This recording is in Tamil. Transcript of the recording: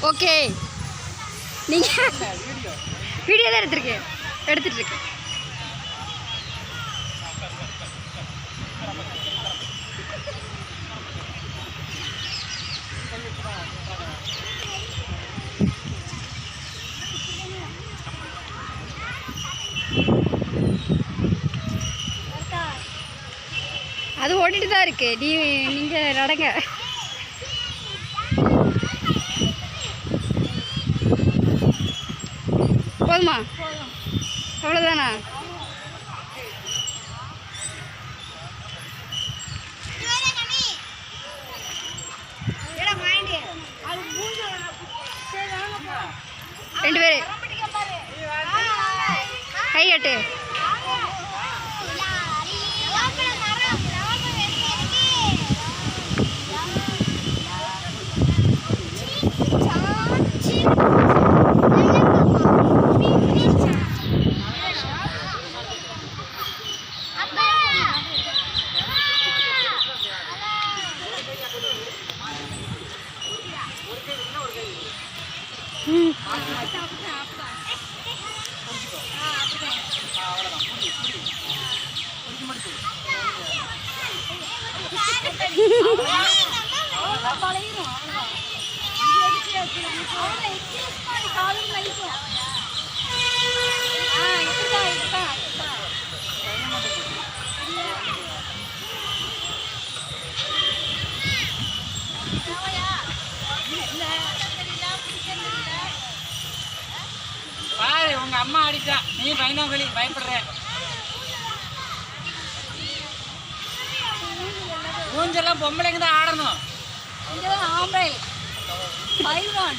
ஓகே. நீங்கள் வீடியோ தான் எடுத்துட்ருக்கேன். அது ஓடிட்டு தான் இருக்கு. நீங்கள் நடங்க. போதுமா? அவ்வளோதானா? ரெண்டு பேர் கை கட்டு. உங்க அம்மா அடிச்சா நீ பைனாங்களி பயப்படுற. ஊஞ்செல்லாம் பொம்பளைங்க தான் ஆடணும். ஆம்பளை 5-1